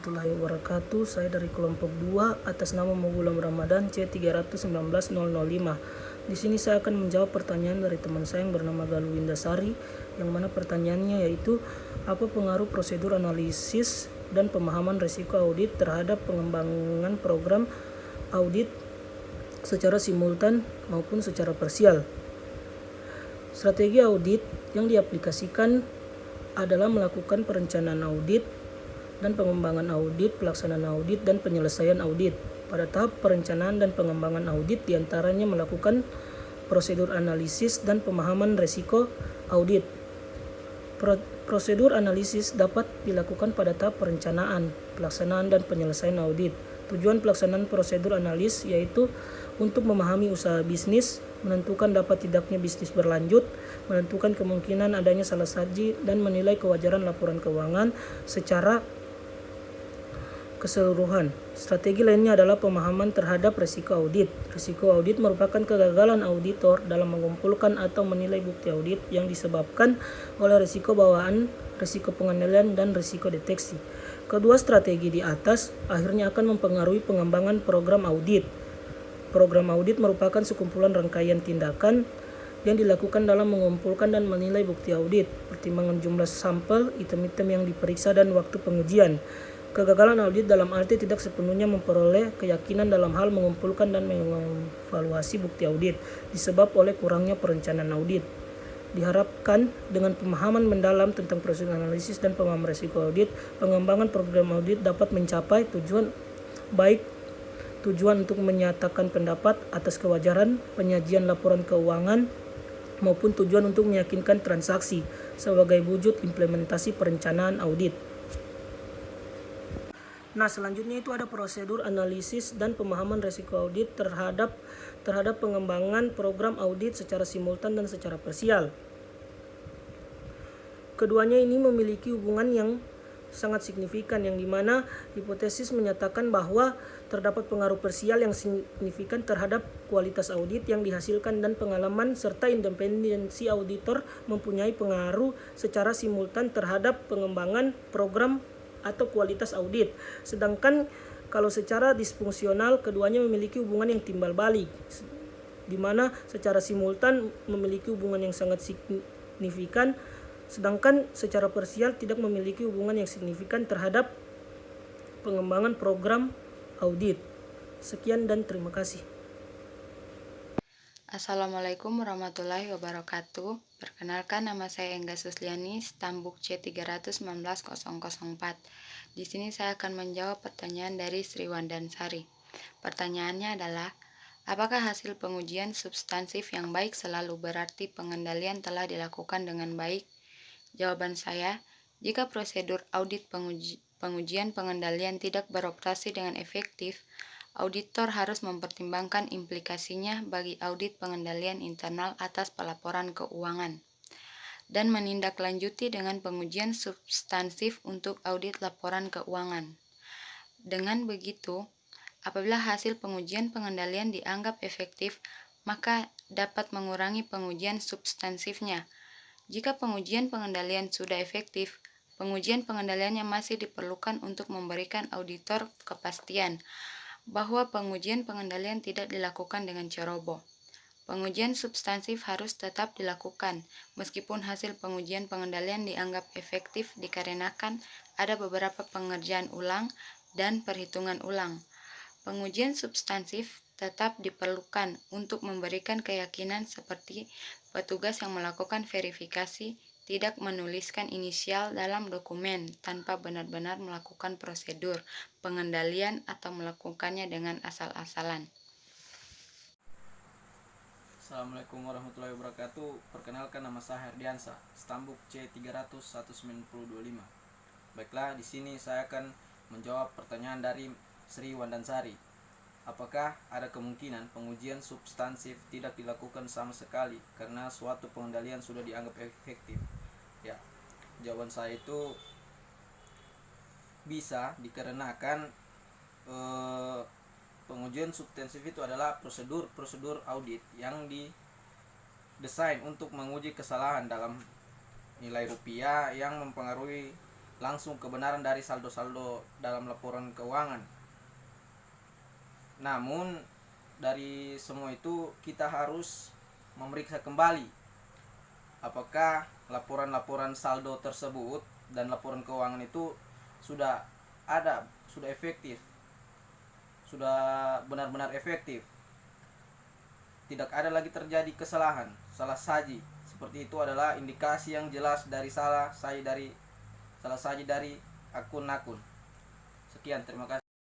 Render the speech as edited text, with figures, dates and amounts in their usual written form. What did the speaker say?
Warahmatullahi wabarakatuh. Saya dari kelompok 2 atas nama Mugulam Ramadan C319005. Di sini saya akan menjawab pertanyaan dari teman saya yang bernama Galuwinda Sari, yang mana pertanyaannya yaitu apa pengaruh prosedur analisis dan pemahaman risiko audit terhadap pengembangan program audit secara simultan maupun secara parsial. Strategi audit yang diaplikasikan adalah melakukan perencanaan audit dan pengembangan audit, pelaksanaan audit, dan penyelesaian audit. Pada tahap perencanaan dan pengembangan audit diantaranya melakukan prosedur analisis dan pemahaman risiko audit. Prosedur analisis dapat dilakukan pada tahap perencanaan, pelaksanaan, dan penyelesaian audit. Tujuan pelaksanaan prosedur analis yaitu untuk memahami usaha bisnis, menentukan dapat tidaknya bisnis berlanjut, menentukan kemungkinan adanya salah saji, dan menilai kewajaran laporan keuangan secara keseluruhan. Strategi lainnya adalah pemahaman terhadap risiko audit. Risiko audit merupakan kegagalan auditor dalam mengumpulkan atau menilai bukti audit yang disebabkan oleh risiko bawaan, risiko pengendalian, dan risiko deteksi. Kedua strategi di atas akhirnya akan mempengaruhi pengembangan program audit. Program audit merupakan sekumpulan rangkaian tindakan yang dilakukan dalam mengumpulkan dan menilai bukti audit, pertimbangan jumlah sampel, item-item yang diperiksa, dan waktu pengujian. Kegagalan audit dalam arti tidak sepenuhnya memperoleh keyakinan dalam hal mengumpulkan dan mengevaluasi bukti audit disebab oleh kurangnya perencanaan audit. Diharapkan dengan pemahaman mendalam tentang proses analisis dan pemahaman risiko audit, pengembangan program audit dapat mencapai tujuan untuk menyatakan pendapat atas kewajaran penyajian laporan keuangan maupun tujuan untuk meyakinkan transaksi sebagai wujud implementasi perencanaan audit. Nah, selanjutnya itu ada prosedur analisis dan pemahaman risiko audit terhadap pengembangan program audit secara simultan dan secara parsial. Keduanya ini memiliki hubungan yang sangat signifikan, yang dimana hipotesis menyatakan bahwa terdapat pengaruh parsial yang signifikan terhadap kualitas audit yang dihasilkan, dan pengalaman serta independensi auditor mempunyai pengaruh secara simultan terhadap pengembangan program atau kualitas audit. Sedangkan kalau secara disfungsional, keduanya memiliki hubungan yang timbal balik, di mana secara simultan memiliki hubungan yang sangat signifikan, sedangkan secara parsial tidak memiliki hubungan yang signifikan terhadap pengembangan program audit. Sekian dan terima kasih. Assalamualaikum warahmatullahi wabarakatuh. Perkenalkan, nama saya Engga Susliani, Stambuk C319004. Di sini saya akan menjawab pertanyaan dari Sri Wandansari. Pertanyaannya adalah, apakah hasil pengujian substansif yang baik selalu berarti pengendalian telah dilakukan dengan baik? Jawaban saya, jika prosedur audit pengujian pengendalian tidak beroperasi dengan efektif, auditor harus mempertimbangkan implikasinya bagi audit pengendalian internal atas pelaporan keuangan dan menindaklanjuti dengan pengujian substansif untuk audit laporan keuangan. Dengan begitu, apabila hasil pengujian pengendalian dianggap efektif, maka dapat mengurangi pengujian substansifnya. Jika pengujian pengendalian sudah efektif, pengujian pengendaliannya masih diperlukan untuk memberikan auditor kepastian bahwa pengujian pengendalian tidak dilakukan dengan ceroboh. Pengujian substansif harus tetap dilakukan, meskipun hasil pengujian pengendalian dianggap efektif dikarenakan ada beberapa pengerjaan ulang dan perhitungan ulang. Pengujian substansif tetap diperlukan untuk memberikan keyakinan seperti petugas yang melakukan verifikasi tidak menuliskan inisial dalam dokumen tanpa benar-benar melakukan prosedur pengendalian atau melakukannya dengan asal-asalan. Assalamualaikum warahmatullahi wabarakatuh. Perkenalkan, nama saya Herdiansa, Stambuk C319025. Baiklah, di sini saya akan menjawab pertanyaan dari Sri Wandansari. Apakah ada kemungkinan pengujian substansif tidak dilakukan sama sekali karena suatu pengendalian sudah dianggap efektif? Ya, jawaban saya itu bisa, dikarenakan pengujian substansif itu adalah prosedur audit yang didesain untuk menguji kesalahan dalam nilai rupiah yang mempengaruhi langsung kebenaran dari saldo-saldo dalam laporan keuangan. Namun dari semua itu kita harus memeriksa kembali apakah laporan-laporan saldo tersebut dan laporan keuangan itu sudah efektif, sudah benar-benar efektif, tidak ada lagi terjadi kesalahan, salah saji. Seperti itu adalah indikasi yang jelas dari salah saji dari akun-akun. Sekian, terima kasih.